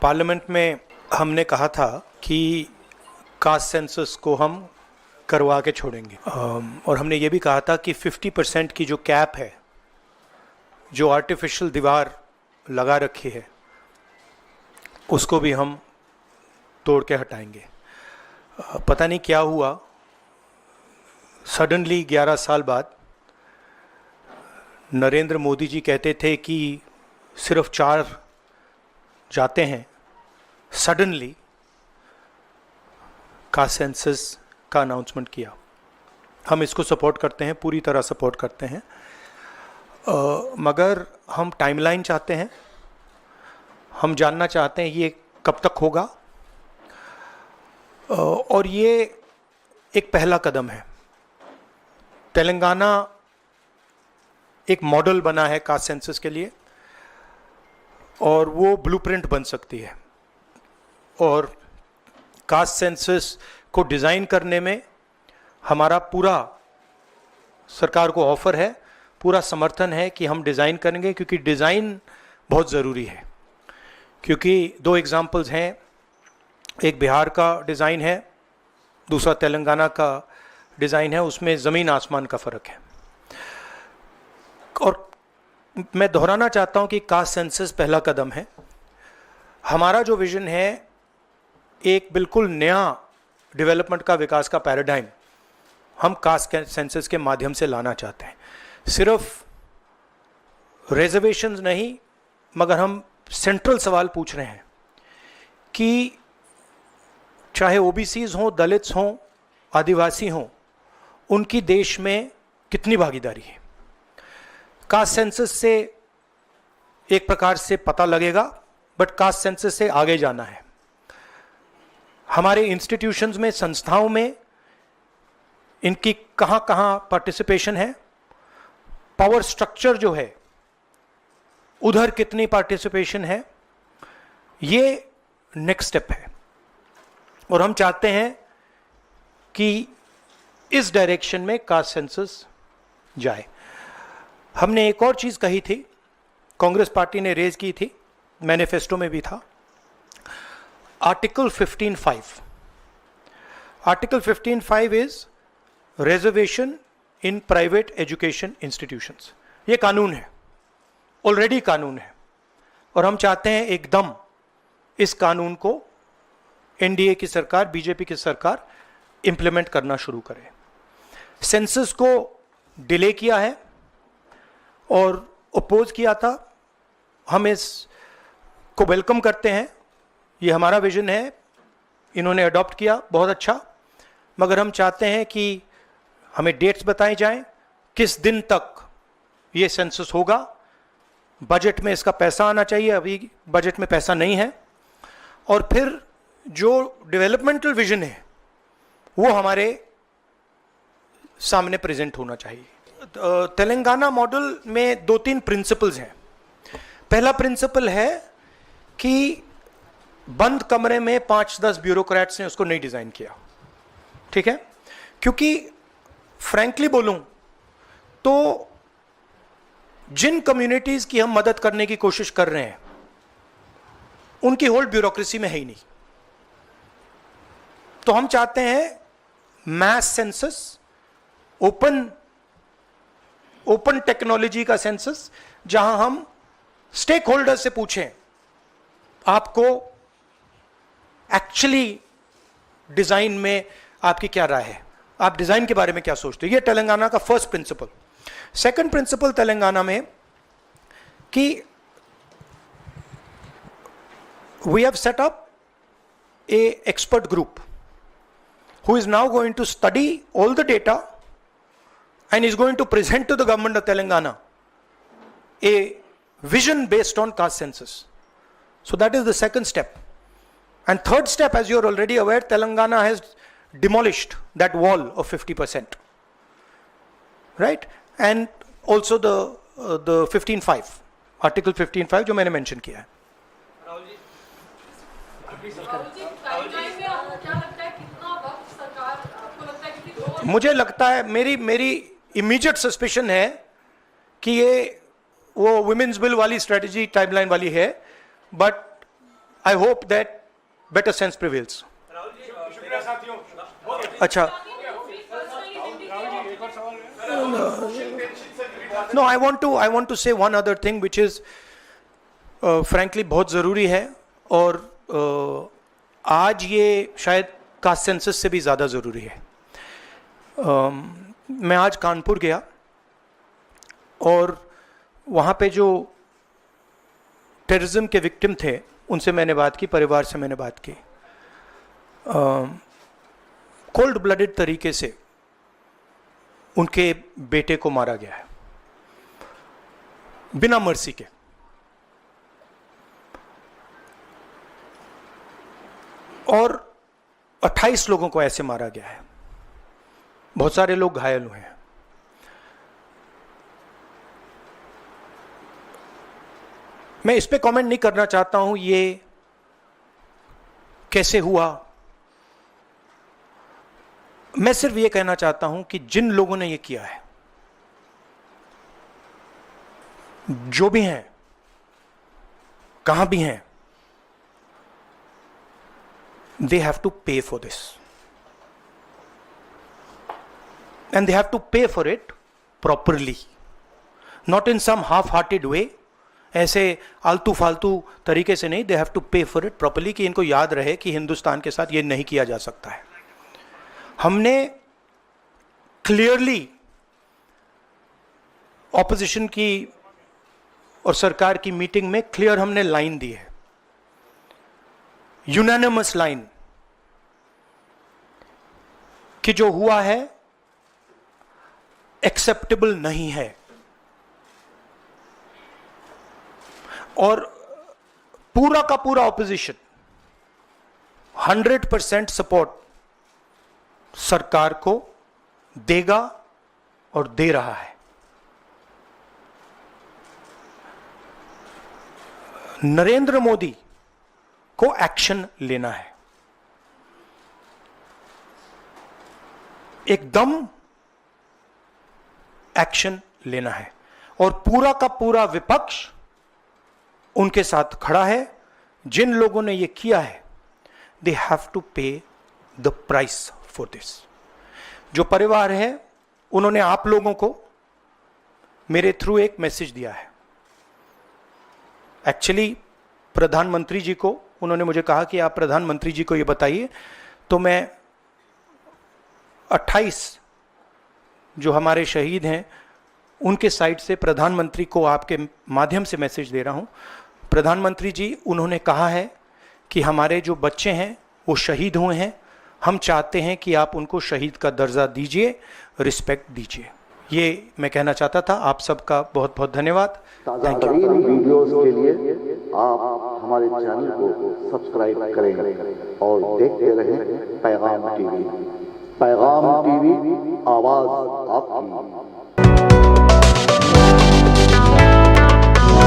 Parliament में हमने कहा था कि कास्ट सेंसस को हम करवा के छोड़ेंगे और हमने ये भी कहा था कि 50% की जो कैप है, जो आर्टिफिशियल दीवार लगा रखी है, उसको भी हम तोड़ के हटाएंगे। पता नहीं क्या हुआ, सडनली 11 साल बाद नरेंद्र मोदी जी कहते थे कि सिर्फ 4 जाते हैं, सडनली कास्ट सेंसस का अनाउंसमेंट किया। हम इसको सपोर्ट करते हैं, पूरी तरह सपोर्ट करते हैं, मगर हम टाइमलाइन चाहते हैं। हम जानना चाहते हैं ये कब तक होगा, और ये एक पहला कदम है। तेलंगाना एक मॉडल बना है कास्ट सेंसस के लिए और वो ब्लूप्रिंट बन सकती है। और कास्ट सेंसस को डिज़ाइन करने में हमारा पूरा सरकार को ऑफर है, पूरा समर्थन है कि हम डिज़ाइन करेंगे, क्योंकि डिज़ाइन बहुत ज़रूरी है। क्योंकि 2 एग्जाम्पल्स हैं, एक बिहार का डिज़ाइन है, दूसरा तेलंगाना का डिज़ाइन है, उसमें ज़मीन आसमान का फ़र्क है। और मैं दोहराना चाहता हूं कि कास्ट सेंसस पहला कदम है। हमारा जो विजन है, एक बिल्कुल नया डेवलपमेंट का, विकास का पैराडाइम हम कास्ट सेंसस के माध्यम से लाना चाहते हैं। सिर्फ रिजर्वेशंस नहीं, मगर हम सेंट्रल सवाल पूछ रहे हैं कि चाहे ओबीसीज हों, दलित्स हों, आदिवासी हों, उनकी देश में कितनी भागीदारी है। कास्ट सेंसस से एक प्रकार से पता लगेगा, बट कास्ट सेंसस से आगे जाना है। हमारे इंस्टीट्यूशंस में, संस्थाओं में इनकी कहां कहां पार्टिसिपेशन है, पावर स्ट्रक्चर जो है उधर कितनी पार्टिसिपेशन है, ये नेक्स्ट स्टेप है। और हम चाहते हैं कि इस डायरेक्शन में कास्ट सेंसस जाए। हमने एक और चीज कही थी, कांग्रेस पार्टी ने रेज की थी, मैनिफेस्टो में भी था, article 15(5). Article 15(5) is reservation in private education institutions. ये कानून है, ऑलरेडी कानून है, और हम चाहते हैं एकदम इस कानून को एनडीए की सरकार, बीजेपी की सरकार इंप्लीमेंट करना शुरू करे। सेंसस को डिले किया है और अपोज किया था, हम इसको वेलकम करते हैं। ये हमारा विजन है, इन्होंने अडॉप्ट किया, बहुत अच्छा। मगर हम चाहते हैं कि हमें डेट्स बताई जाएं, किस दिन तक ये सेंसस होगा, बजट में इसका पैसा आना चाहिए, अभी बजट में पैसा नहीं है, और फिर जो डेवलपमेंटल विजन है वो हमारे सामने प्रेजेंट होना चाहिए। तेलंगाना मॉडल में 2-3 प्रिंसिपल्स हैं। पहला प्रिंसिपल है कि बंद कमरे में 5-10 ब्यूरोक्रेट्स ने उसको नहीं डिजाइन किया, ठीक है? क्योंकि फ्रैंकली बोलूं तो जिन कम्युनिटीज की हम मदद करने की कोशिश कर रहे हैं, उनकी होल्ड ब्यूरोक्रेसी में है ही नहीं। तो हम चाहते हैं मैस सेंसस, ओपन टेक्नोलॉजी का सेंसस, जहां हम स्टेक होल्डर से पूछें आपको एक्चुअली डिजाइन में आपकी क्या राय है, आप डिजाइन के बारे में क्या सोचते हो। ये तेलंगाना का first principle. Second principle Telangana में कि we have set up a expert group who is now going to study all the data and is going to present to the government of Telangana a vision based on caste census. So that is the second step. And third step, as you are already aware, Telangana has demolished that wall of 50%, right? And also the 15(5), article 15(5) जो मैंने mention किया है। मुझे लगता है, मेरी immediate suspicion है कि ये वो वुमेन्स बिल वाली स्ट्रेटजी टाइमलाइन वाली है, but I hope that better sense prevails. अच्छा, no, I want to say one other thing which is frankly बहुत ज़रूरी है और आज ये शायद कास्ट सेंसस से भी ज़्यादा ज़रूरी है। मैं आज कानपुर गया और वहाँ पे जो टेररिज्म के विक्टिम थे उनसे मैंने बात की, परिवार से मैंने बात की। कोल्ड ब्लडेड तरीके से उनके बेटे को मारा गया है, बिना मर्सी के। और 28 लोगों को ऐसे मारा गया है, बहुत सारे लोग घायल हुए हैं। मैं इस पे कमेंट नहीं करना चाहता हूं ये कैसे हुआ। मैं सिर्फ ये कहना चाहता हूं कि जिन लोगों ने ये किया है, जो भी हैं, कहां भी हैं, they have to pay for this and they have to pay for it properly, not in some half-hearted way, ऐसे आलतू फालतू तरीके से नहीं। they have to pay for it properly कि इनको याद रहे कि हिंदुस्तान के साथ ये नहीं किया जा सकता है। हमने क्लियरली ऑपोजिशन की और सरकार की मीटिंग में क्लियर हमने लाइन दी है, यूनानिमस लाइन, कि जो हुआ है एक्सेप्टेबल नहीं है। और पूरा का पूरा ऑपोजिशन 100% सपोर्ट सरकार को देगा और दे रहा है। नरेंद्र मोदी को एक्शन लेना है, एकदम एक्शन लेना है। और पूरा का पूरा विपक्ष उनके साथ खड़ा है। जिन लोगों ने ये किया है, दे हैव टू पे द प्राइस फॉर दिस। जो परिवार है, उन्होंने आप लोगों को मेरे थ्रू एक मैसेज दिया है। एक्चुअली प्रधानमंत्री जी को उन्होंने मुझे कहा कि आप प्रधानमंत्री जी को ये बताइए, तो मैं 28 जो हमारे शहीद हैं उनके साइड से प्रधानमंत्री को आपके माध्यम से मैसेज दे रहा हूं। प्रधानमंत्री जी, उन्होंने कहा है कि हमारे जो बच्चे हैं वो शहीद हुए हैं, हम चाहते हैं कि आप उनको शहीद का दर्जा दीजिए, रिस्पेक्ट दीजिए। ये मैं कहना चाहता था। आप सबका बहुत बहुत धन्यवाद। ताज़ा-तरीन वीडियोस के लिए आप हमारे चैनल को सब्सक्राइब करें और देखते रहें पैगाम टीवी। पैगाम टीवी, आवाज आपकी।